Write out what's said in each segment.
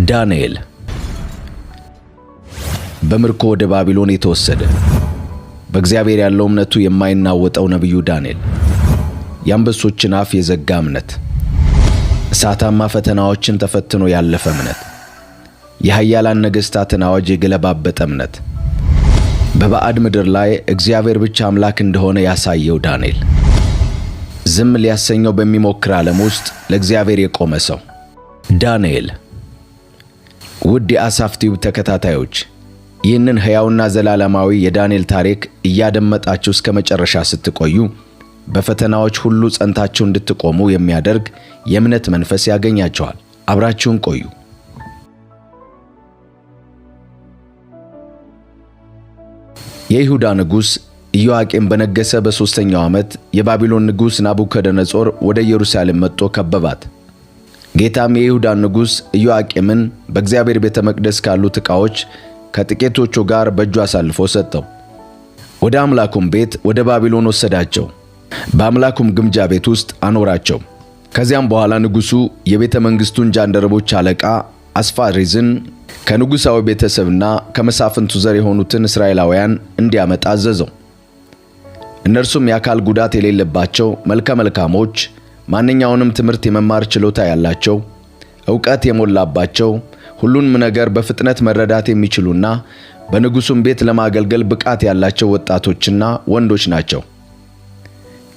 ዳንኤል በምርኮ ወደ ባቢሎን የተወሰደ በእግዚአብሔር ያለው እምነቱ የማይናወጠው ነብዩ ዳንኤል የአንበሶችን አፍ የዘጋ እምነት፣ እሳታማ ፈተናዎችን ተፈትኖ ያለፈ እምነት፣ የኃያላን ነገሥታትን አዋጅ የገለባበጠ እምነት፣ በባዕድ ምድር ላይ እግዚአብሔር ብቻ አምላክ እንደሆነ ያሳየው ዳንኤል ዝም ሊያሰኘው በሚሞክር ዓለም ውስጥ ለእግዚአብሔር የቆመ ሰው ዳንኤል። ውድ የአሳፍ ቲዩብ ተከታታዮች ይህንን ሕያውና ዘላለማዊ የዳንኤል ታሪክ እያደመጣችሁ እስከ መጨረሻ ስትቆዩ በፈተናዎች ሁሉ ጸንታችሁ እንድትቆሙ የሚያደርግ የእምነት መንፈስ ያገኛችኋል። አብራችሁን ቆዩ። የይሁዳ ንጉሥ ኢዮአቄም በነገሰ በ3ኛው ዓመት የባቢሎን ንጉሥ ናቡከደነጾር ወደ ኢየሩሳሌም መጥቶ ከበባት። ጌታም የይሁዳን ንጉሥ ኢዮአቄምን በእግዚአብሔር ቤተ መቅደስ ካሉት ዕቃዎች ከጥቂቶቹ ጋር በእጁ አሳልፎ ሰጠው። ወደ አምላኩም ቤት ወደ ባቢሎን ወሰዳቸው፣ በአምላኩም ግምጃ ቤት ውስጥ አኖራቸው። ከዚያም በኋላ ንጉሡ የቤተ መንግሥቱን ጃንደረቦች አለቃ አስፋሪዝን ከንጉሣዊ ቤተሰብና ከመሳፍንቱ ዘር የሆኑትን እስራኤላውያን እንዲያመጣ አዘዘው። እነርሱም የአካል ጉዳት የሌለባቸው መልከ መልካሞች፣ ማንኛውንም ትምህርት የመማር ችሎታ ያላቸው፣ ዕውቀት የሞላባቸው፣ ሁሉንም ነገር በፍጥነት መረዳት የሚችሉና በንጉሡም ቤት ለማገልገል ብቃት ያላቸው ወጣቶችና ወንዶች ናቸው።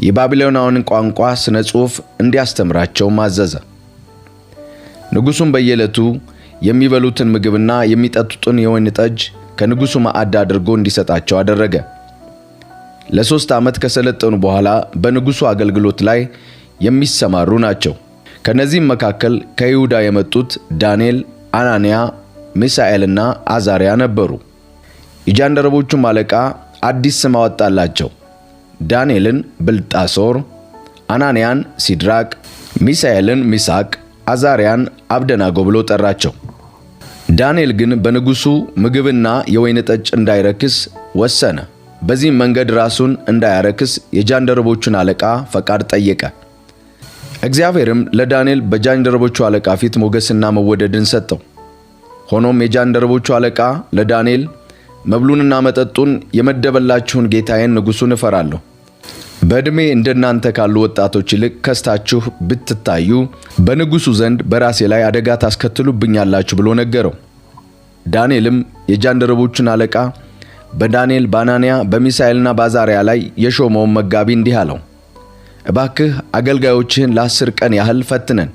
የባቢሎናውያን ቋንቋ ስነ ጽሑፍ እንዲያስተምራቸው አዘዘ። ንጉሡም በየዕለቱ የሚበሉትን ምግብና የሚጠጡትን የወይን ጠጅ ከንጉሡ ማዕድ አድርጎ እንዲሰጣቸው አደረገ። ለ3 ዓመት ከሰለጠኑ በኋላ በንጉሡ አገልግሎት ላይ የሚሰማሩ ናቸው። ከነዚህም መካከል ከይሁዳ የመጡት ዳንኤል፣ አናንያ፣ ሚሳኤልና አዛርያ ነበሩ። የጃንደረቦቹም አለቃ አዲስ ስም አወጣላቸው። ዳንኤልን ብልጣሶር፣ አናንያን ሲድራቅ፣ ሚሳኤልን ሚሳቅ፣ አዛርያን አብደናጎ ብሎ ጠራቸው። ዳንኤል ግን በንጉሡ ምግብና የወይን ጠጅ እንዳይረክስ ወሰነ። በዚህም መንገድ ራሱን እንዳያረክስ የጃንደረቦቹን አለቃ ፈቃድ ጠየቀ። እግዚአብሔርም ለዳንኤል በጃንደረቦቹ አለቃ ፊት ሞገስና መወደድን ሰጠው። ሆኖም የጃንደረቦቹ አለቃ ለዳንኤል መብሉንና መጠጡን የመደበላችሁን ጌታዬን ንጉሡን እፈራለሁ፣ በዕድሜ እንደናንተ ካሉ ወጣቶች ይልቅ ከስታችሁ ብትታዩ በንጉሡ ዘንድ በራሴ ላይ አደጋ ታስከትሉብኛላችሁ ብሎ ነገረው። ዳንኤልም የጃንደረቦቹን አለቃ በዳንኤል፣ በአናንያ፣ በሚሳኤልና በአዛርያ ላይ የሾመውን መጋቢ እንዲህ አለው፣ እባክህ አገልጋዮችህን ለ10 ቀን ያህል ፈትነን፣